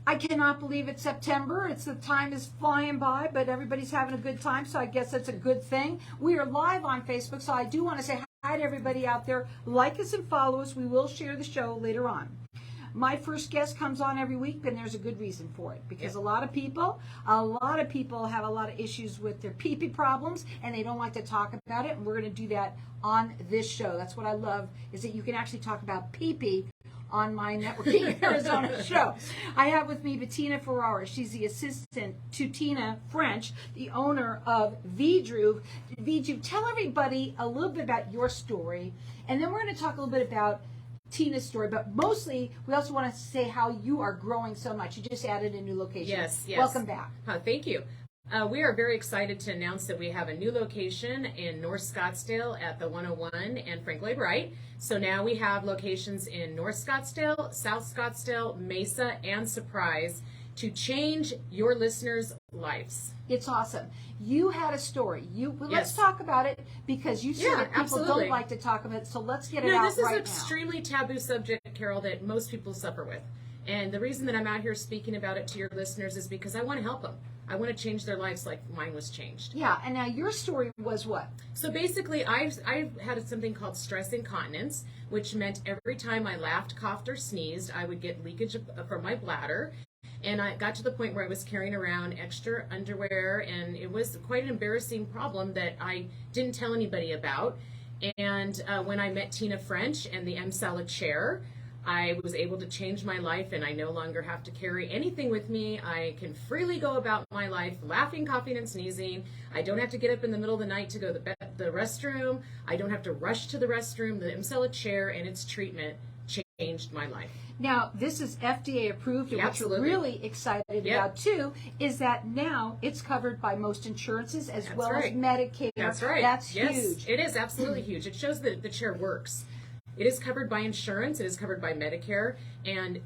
I cannot believe it's September. The time is flying by, but everybody's having a good time, so I guess that's a good thing. We are live on Facebook, so I do want to say hi to everybody out there. Like us and follow us. We will share the show later on. My first guest comes on every week, and there's a good reason for it, because a lot of people have a lot of issues with their pee-pee problems, and they don't like to talk about it, and we're going to do that on this show. That's what I love, is that you can actually talk about pee-pee on my Networking Arizona show. I have with me Bettina Ferrara. She's the assistant to Tina French, the owner of V-Juv. V-Juv, tell everybody a little bit about your story, and then we're going to talk a little bit about Tina's story, but mostly we also want to say how you are growing so much. You just added a new location. Yes. Welcome back. Thank you. We are very excited to announce that we have a new location in North Scottsdale at the 101 and Frank Lloyd Wright. So now we have locations in North Scottsdale, South Scottsdale, Mesa, and Surprise to change your listeners' lives. It's awesome. You had a story. Let's talk about it, because you said that people absolutely. don't like to talk about it, so let's get it out right now. This is an extremely taboo subject, Carol, that most people suffer with. And the reason that I'm out here speaking about it to your listeners is because I want to help them. I want to change their lives like mine was changed. Yeah, and now your story was what? So basically, I had something called stress incontinence, which meant every time I laughed, coughed, or sneezed, I would get leakage from my bladder. And I got to the point where I was carrying around extra underwear, and it was quite an embarrassing problem that I didn't tell anybody about. And when I met Tina French and the M-Salad chair, I was able to change my life, and I no longer have to carry anything with me. I can freely go about my life laughing, coughing, and sneezing. I don't have to get up in the middle of the night to go to the restroom. I don't have to rush to the restroom. The M-Salad chair and its treatment changed my life. Now, this is FDA approved, and what you're really excited about, too, is that now it's covered by most insurances as well as Medicare. That's right. That's huge. It is absolutely huge. It shows that the chair works. It is covered by insurance. It is covered by Medicare. And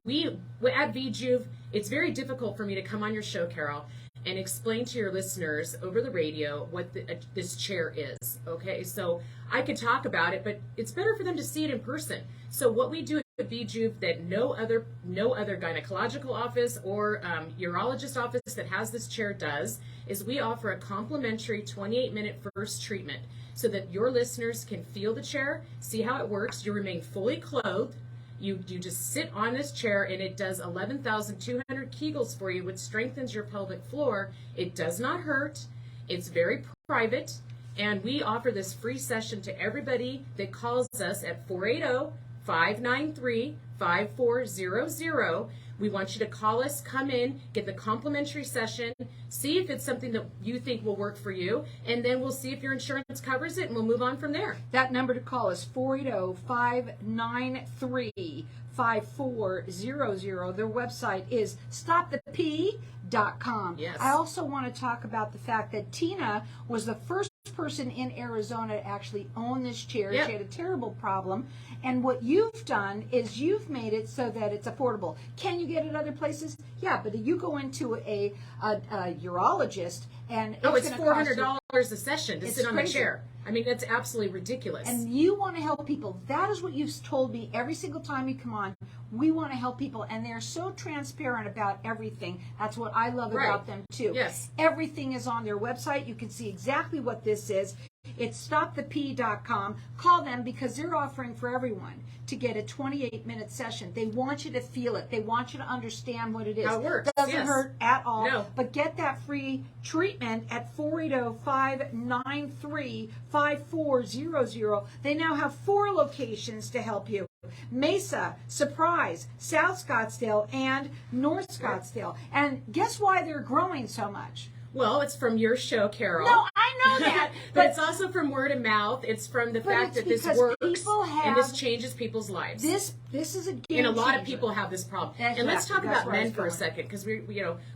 we at V-Juv, it's very difficult for me to come on your show, Carol, and explain to your listeners over the radio what this chair is. Okay, so I could talk about it, but it's better for them to see it in person. So what we do at V-Juv that no other gynecological office or urologist office that has this chair does is we offer a complimentary 28-minute first treatment so that your listeners can feel the chair, see how it works. You remain fully clothed. You just sit on this chair, and it does 11,200 Kegels for you, which strengthens your pelvic floor. It does not hurt. It's very private, and we offer this free session to everybody that calls us at 480-593-5400. We want you to call us, come in, get the complimentary session, see if it's something that you think will work for you, and then we'll see if your insurance covers it, and we'll move on from there. That number to call is 480-593-5400. Their website is stopthepee.com. Yes. I also want to talk about the fact that Tina was the first person in Arizona to actually own this chair. Yep. She had a terrible problem, and what you've done is you've made it so that it's affordable. Can you get it other places? Yeah, but you go into a urologist, and it's $400 a session to sit on the crazy. chair. I mean, that's absolutely ridiculous. And you want to help people. That is what you've told me every single time you come on. We want to help people, and they're so transparent about everything. That's what I love about them, too. Yes. Everything is on their website. You can see exactly what this is. It's stopthepee.com. Call them, because they're offering for everyone to get a 28-minute session. They want you to feel it. They want you to understand what it is. How it works. It doesn't hurt at all. No. But get that free treatment at 480-593-5400. They now have 4 locations to help you. Mesa, Surprise, South Scottsdale, and North Scottsdale. And guess why they're growing so much? Well, it's from your show, Carol. No, I know that. but it's also from word of mouth. It's from the fact that this works and this changes people's lives. This is a game changer. And a lot of people have this problem. Exactly. And let's talk That's about where I men was for a going. second, because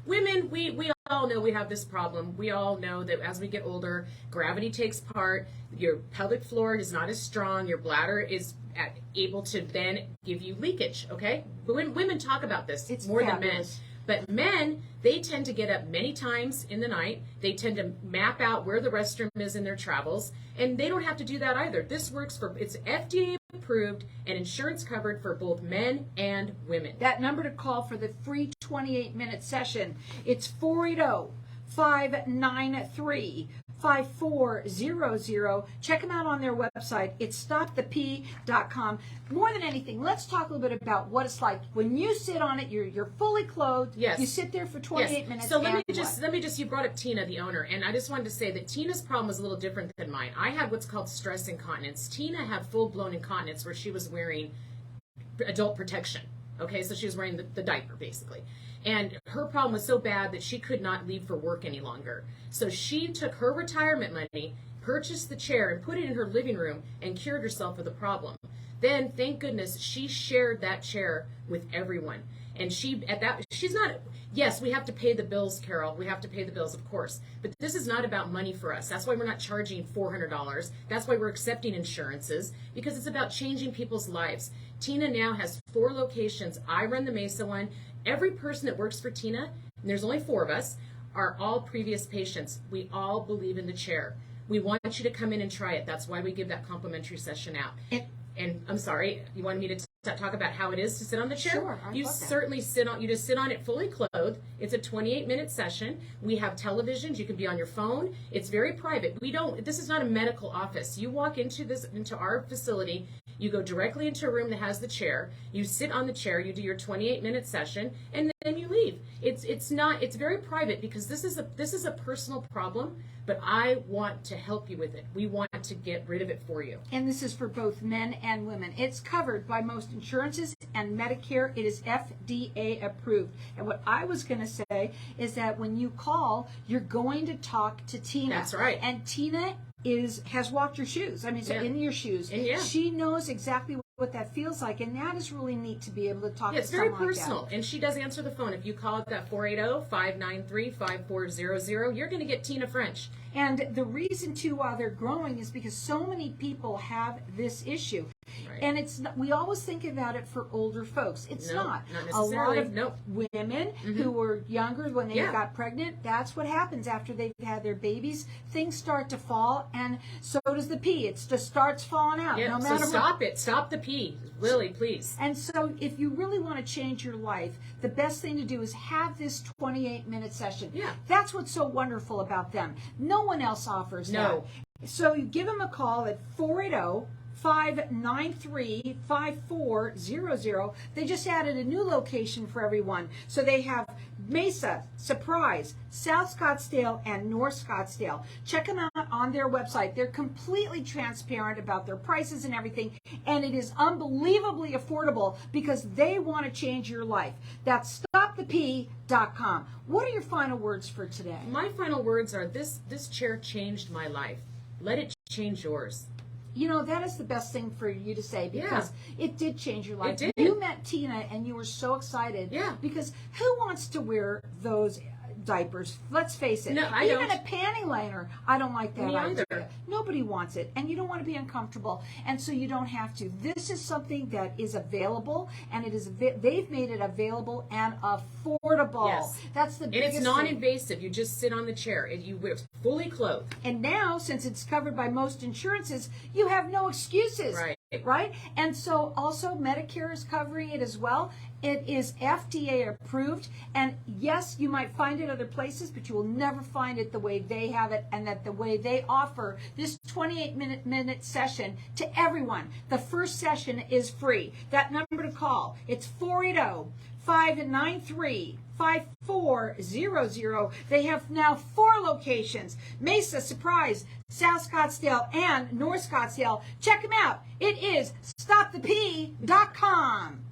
women, we all know we have this problem. We all know that as we get older, gravity takes part. Your pelvic floor is not as strong. Your bladder is able to then give you leakage. Okay, but when women talk about this, It's more fabulous. than men. But men, they tend to get up many times in the night. They tend to map out where the restroom is in their travels, and they don't have to do that either. This works for, it's FDA approved and insurance covered for both men and women. That number to call for the free 28-minute session, it's 480-593-5400. Check them out on their website. It's stopthep.com. More than anything, let's talk a little bit about what it's like when you sit on it. You're fully clothed. Yes. You sit there for 28 minutes. So let me just you brought up Tina, the owner, and I just wanted to say that Tina's problem was a little different than mine. I had what's called stress incontinence. Tina had full-blown incontinence where she was wearing adult protection. Okay, so she was wearing the diaper basically. And her problem was so bad that she could not leave for work any longer. So she took her retirement money, purchased the chair, and put it in her living room and cured herself of the problem. Then, thank goodness, she shared that chair with everyone. And she's not, yes, we have to pay the bills, Carol. We have to pay the bills, of course. But this is not about money for us. That's why we're not charging $400. That's why we're accepting insurances, because it's about changing people's lives. Tina now has 4 locations. I run the Mesa one. Every person that works for Tina, and there's only 4 of us, are all previous patients. We all believe in the chair. We want you to come in and try it. That's why we give that complimentary session out. And I'm sorry, you wanted me to talk about how it is to sit on the chair? Sure, you certainly sit on. You just sit on it fully clothed. It's a 28-minute session. We have televisions. You can be on your phone. It's very private. This is not a medical office. You walk into our facility. You go directly into a room that has the chair. You sit on the chair. You do your 28-minute session, and then you leave. It's very private because this is a personal problem. But I want to help you with it. We want to get rid of it for you. And this is for both men and women. It's covered by most insurances and Medicare. It is FDA approved. And what I was going to say is that when you call, you're going to talk to Tina. That's right. And Tina has walked your shoes. I mean, so in your shoes. And she knows exactly what that feels like, and that is really neat to be able to talk to someone like that. It's very personal, and she does answer the phone. If you call at that 480-593-5400, you're going to get Tina French. And the reason, too, why they're growing is because so many people have this issue. Right. And we always think about it for older folks. It's not. Not A lot necessarily. of women who were younger when they got pregnant, that's what happens after they've had their babies. Things start to fall, and so does the pee. It just starts falling out. Yeah, no matter so stop it. Stop the pee. Lily, please. And so if you really want to change your life, the best thing to do is have this 28-minute session. Yeah. That's what's so wonderful about them. No one else offers that. So you give them a call at 480-593-5400. They just added a new location for everyone. So they have Mesa, Surprise, South Scottsdale, and North Scottsdale. Check them out on their website. They're completely transparent about their prices and everything, and it is unbelievably affordable because they want to change your life. That's stopthep.com. What are your final words for today? My final words are this chair changed my life. Let it change yours. You know, that is the best thing for you to say because it did change your life. It did. You met Tina and you were so excited. Yeah. Because who wants to wear those diapers? Let's face it. No, I Even don't. a panty liner, I don't like that Me idea. either. Nobody wants it. And you don't want to be uncomfortable. And so you don't have to. This is something that is available, and they've made it available and affordable. Yes. That's the biggest And it's thing. non-invasive. You just sit on the chair and you wear fully clothed. And now, since it's covered by most insurances, you have no excuses. Right? And so also Medicare is covering it as well. It is FDA approved. And yes, you might find it other places, but you will never find it the way they have it and that the way they offer this 28-minute session to everyone. The first session is free. That number to call, it's 480-593-5400. They have now 4 locations: Mesa, Surprise, South Scottsdale, and North Scottsdale. Check them out. It is stopthep.com.